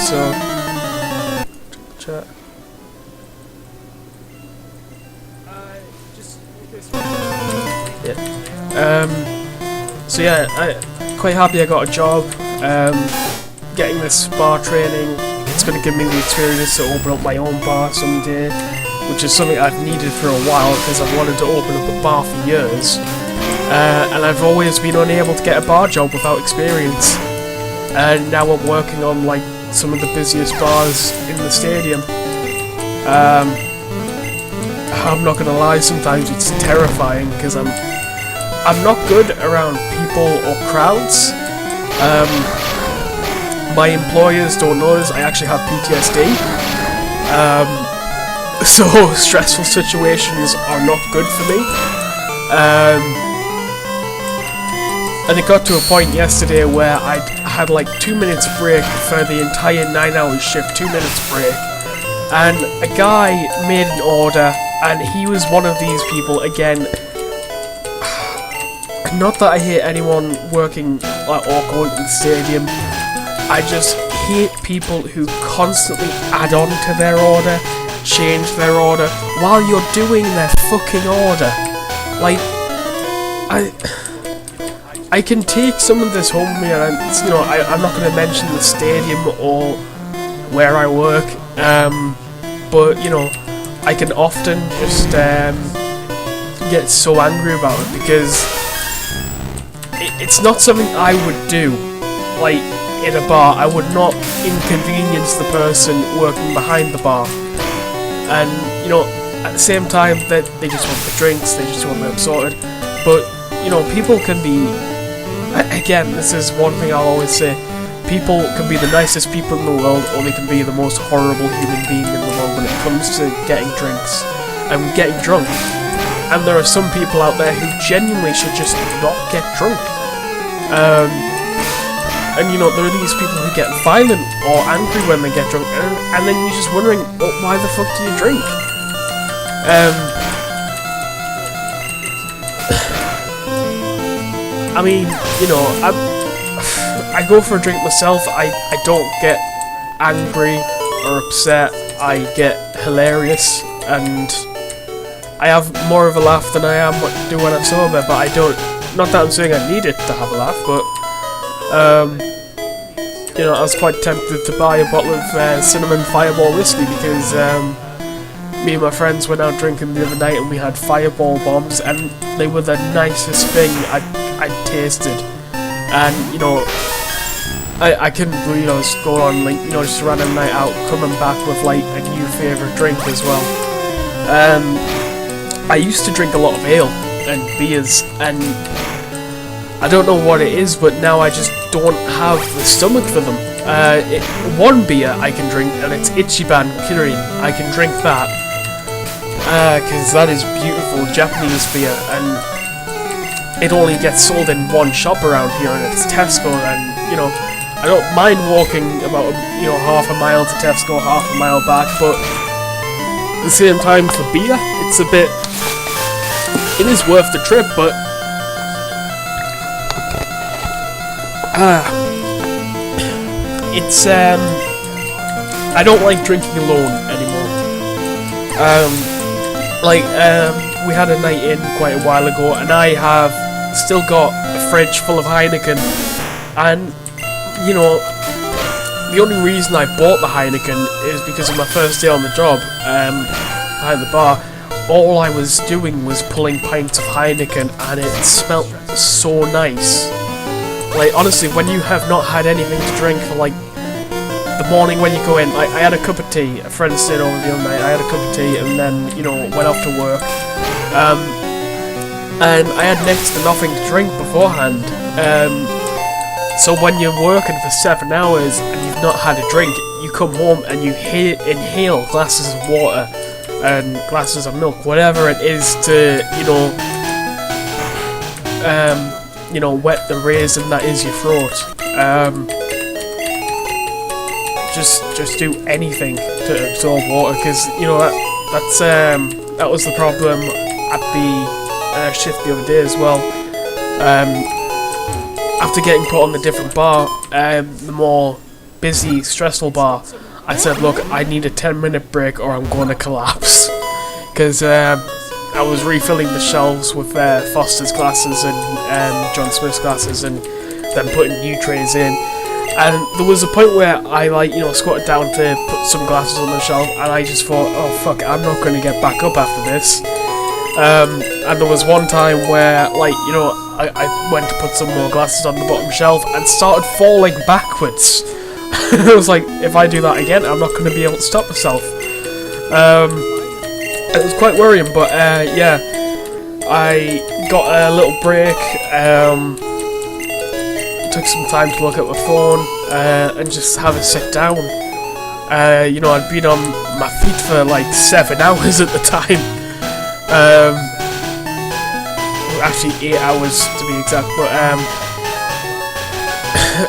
so chat. So yeah, I'm quite happy I got a job. Getting this bar training, it's going to give me the experience to open up my own bar someday, which is something I've needed for a while because I've wanted to open up a bar for years. And I've always been unable to get a bar job without experience. And now I'm working on like some of the busiest bars in the stadium. I'm not gonna lie, sometimes it's terrifying because I'm not good around people or crowds. My employers don't know this, I actually have PTSD. So stressful situations are not good for me. And it got to a point yesterday where I had like 2 minutes break for the entire 9-hour shift, 2 minutes break. And a guy made an order, and he was one of these people, again, not that I hate anyone working or going to the stadium, I just hate people who constantly add on to their order, change their order, while you're doing their fucking order. Like, I can take some of this home with me, and you know, I'm not going to mention the stadium or where I work, but you know, I can often just get so angry about it because it's not something I would do. Like in a bar, I would not inconvenience the person working behind the bar, and you know, at the same time that they just want the drinks, they just want them sorted. But you know, people can be. Again, this is one thing I'll always say. People can be the nicest people in the world, or they can be the most horrible human being in the world when it comes to getting drinks and getting drunk. And there are some people out there who genuinely should just not get drunk. And you know, there are these people who get violent or angry when they get drunk, and then you're just wondering, well, why the fuck do you drink? I mean, you know, I go for a drink myself. I don't get angry or upset. I get hilarious, and I have more of a laugh than I do when I'm sober. But I don't. Not that I'm saying I need it to have a laugh, but you know, I was quite tempted to buy a bottle of cinnamon Fireball whiskey because me and my friends went out drinking the other night and we had Fireball bombs, and they were the nicest thing I'd tasted. And you know, I couldn't believe I was going on like, you know, just a random night out, coming back with like a new favourite drink as well. I used to drink a lot of ale and beers, and I don't know what it is, but now I just don't have the stomach for them. One beer I can drink, and it's Ichiban Kirin. I can drink that because that is beautiful Japanese beer, and it only gets sold in one shop around here, and it's Tesco. And you know, I don't mind walking about, you know, half a mile to Tesco, half a mile back, but at the same time for beer, it's a bit. It is worth the trip, but it's I don't like drinking alone anymore. We had a night in quite a while ago, and I have still got a fridge full of Heineken, and you know, the only reason I bought the Heineken is because of my first day on the job behind the bar. All I was doing was pulling pints of Heineken, and it smelt so nice. Like, honestly, when you have not had anything to drink for like the morning when you go in, I had a cup of tea. A friend stayed over the other night. I had a cup of tea, and then, you know, went off to work. And I had next to nothing to drink beforehand. So when you're working for 7 hours and you've not had a drink, you come home and you inhale glasses of water and glasses of milk, whatever it is, to, you know, wet the raisin that is your throat. Just do anything to absorb water, because you know that was the problem at the shift the other day as well. After getting put on the different bar, the more busy, stressful bar, I said, look, I need a 10-minute break or I'm going to collapse. Because I was refilling the shelves with Foster's glasses and John Smith's glasses, and then putting new trays in. And there was a point where I, like, you know, squatted down to put some glasses on the shelf, and I just thought, oh fuck, I'm not going to get back up after this. And there was one time where, like, you know, I went to put some more glasses on the bottom shelf and started falling backwards. I was like, if I do that again, I'm not going to be able to stop myself. It was quite worrying, but yeah, I got a little break, took some time to look at my phone and just have a sit down. You know, I'd been on my feet for like 7 hours at the time. Actually 8 hours to be exact, but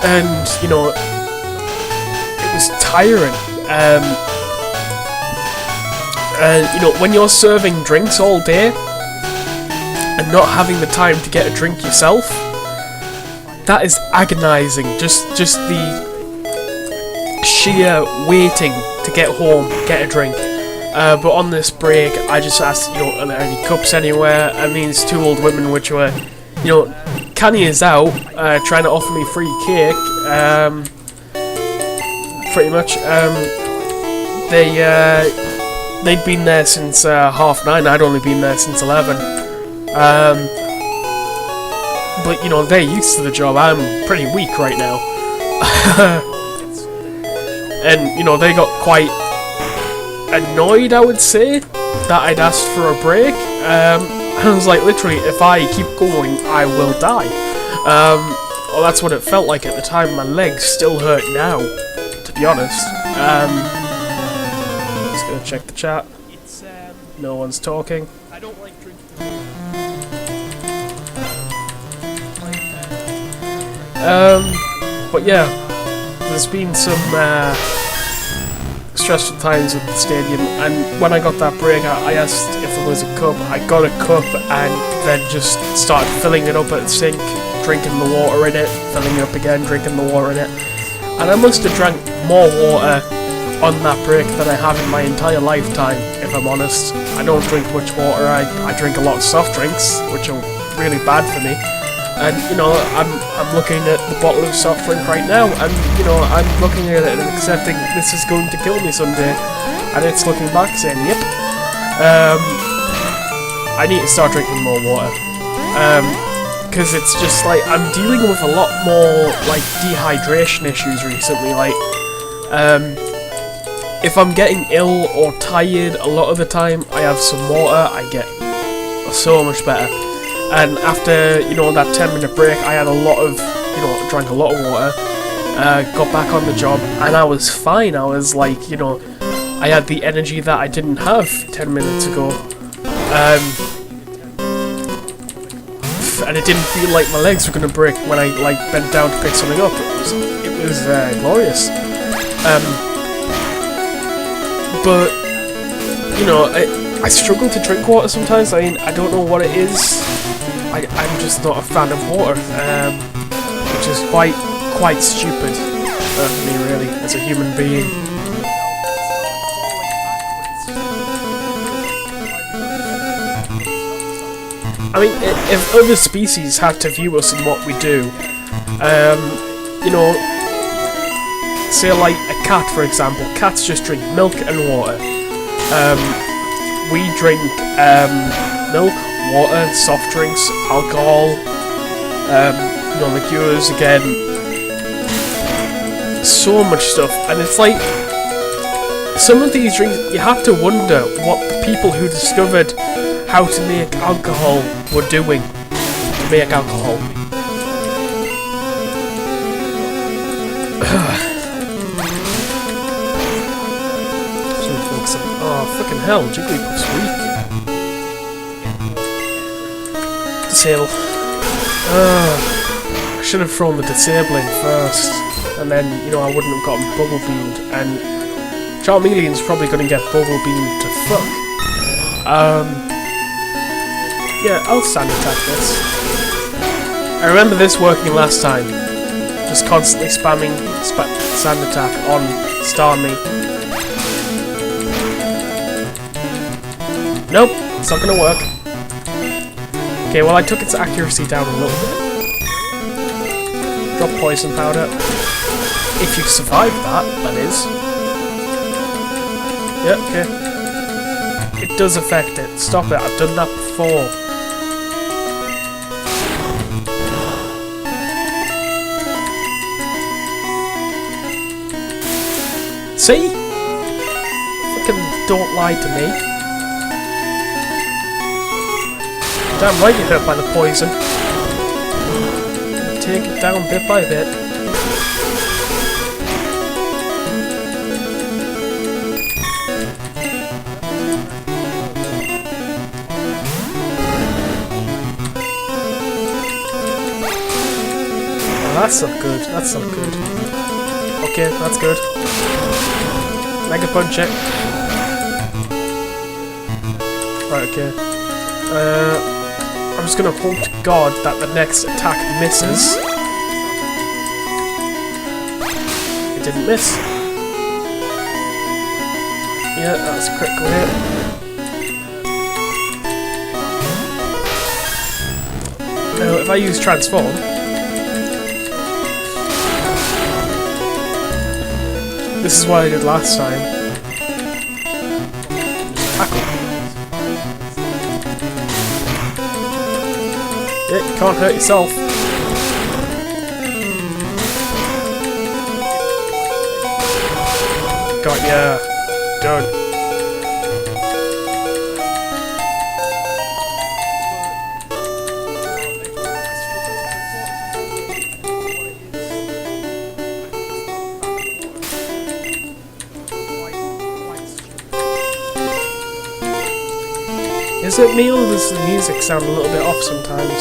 and you know, it was tiring. And you know, when you're serving drinks all day and not having the time to get a drink yourself, that is agonizing. Just the sheer waiting to get home, get a drink. But on this break, I just asked, you know, are there any cups anywhere? And these two old women, which were, you know, canny as out, trying to offer me free cake. Pretty much. They'd been there since 9:30. I'd only been there since 11. But you know, they're used to the job. I'm pretty weak right now. And you know, they got quite annoyed, I would say, that I'd asked for a break. I was like, literally, if I keep going, I will die. Well, that's what it felt like at the time. My legs still hurt now, to be honest. Just gonna check the chat. No one's talking. I don't like drinking. But yeah, there's been some stressful times at the stadium, and when I got that break, I asked if there was a cup. I got a cup and then just started filling it up at the sink, drinking the water in it, filling it up again, drinking the water in it. And I must have drank more water on that break than I have in my entire lifetime, if I'm honest. I don't drink much water. I drink a lot of soft drinks, which are really bad for me. And you know, I'm looking at the bottle of soft drink right now, and you know, I'm looking at it and accepting this is going to kill me someday. And it's looking back saying, yep. I need to start drinking more water. Because it's just like, I'm dealing with a lot more like dehydration issues recently. Like, if I'm getting ill or tired, a lot of the time I have some water, I get so much better. And after, you know, that 10-minute break, I had a lot of, you know, drank a lot of water, got back on the job, and I was fine. I was like, you know, I had the energy that I didn't have 10 minutes ago. And it didn't feel like my legs were going to break when I, like, bent down to pick something up. It was glorious. But, you know, I struggle to drink water sometimes. I mean, I don't know what it is. I'm just not a fan of water, which is quite stupid for me, really, as a human being. I mean, if other species had to view us in what we do, you know, say like a cat, for example. Cats just drink milk and water. We drink milk, water, soft drinks, alcohol, you know, liqueurs again, so much stuff, and it's like, some of these drinks, you have to wonder what the people who discovered how to make alcohol were doing to make alcohol. Oh, fucking hell, Jigglypuff's weak. Disable. I should have thrown the disabling first, and then, you know, I wouldn't have gotten bubble beamed, and Charmeleon's probably going to get bubble beamed to fuck. Yeah, I'll sand attack this. I remember this working last time. just constantly spamming sand attack on Starmie. Nope, it's not gonna work. Okay, well I took its accuracy down a little bit. Drop poison powder. If you survive that, that is. Yeah, okay. It does affect it. Stop it, I've done that before. See? Fucking don't lie to me. Damn right you're hurt by the poison. Take it down bit by bit. Oh, that's not good. That's not good. Okay, that's good. Mega punch it. Right, okay. I'm just gonna hope to God that the next attack misses. It didn't miss. Yeah, that's a critical hit. Now, if I use transform, this is what I did last time. Just tackle. Yeah, you can't hurt yourself. Got ya. Done. Is it me or does the music sound a little bit off sometimes?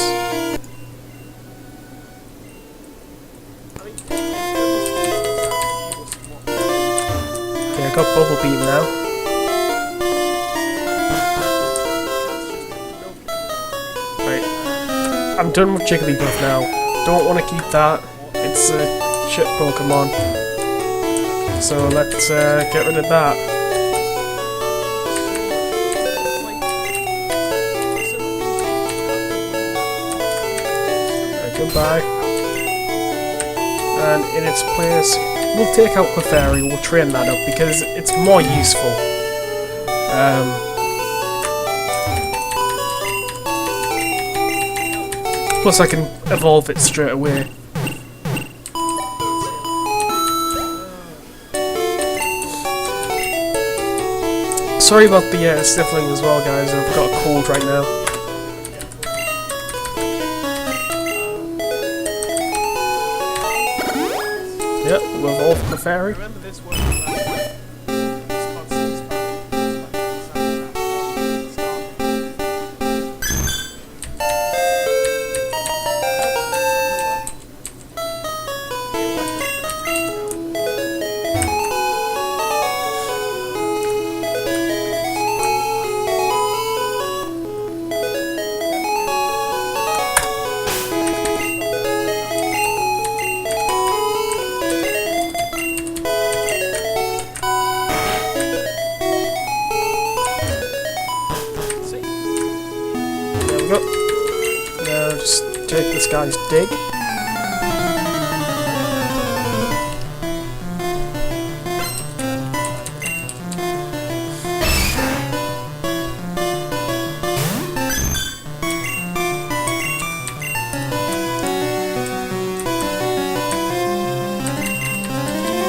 Okay, I got Bubble Beam now. Right. I'm done with Jigglypuff now. Don't want to keep that. It's a shit Pokemon. So let's get rid of that. Goodbye. And in its place, we'll take out Clefairy, we'll train that up because it's more useful. Plus I can evolve it straight away. Sorry about the sniffling as well, guys, I've got a cold right now. Yep, we'll evolve Clefairy. Now just take this guy's dig.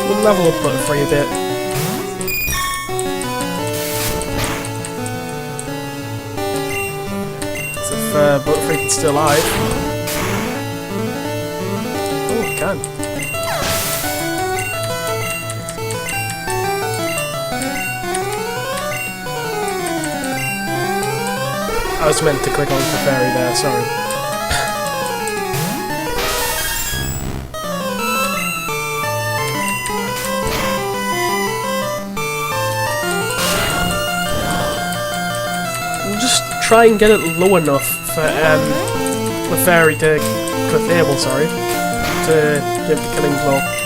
We'll level up Butterfree a bit. Butterfree can still alive. Oh, it can. I was meant to click on Clefairy there, sorry. We'll just try and get it low enough for Clefairy to to give the killing blow.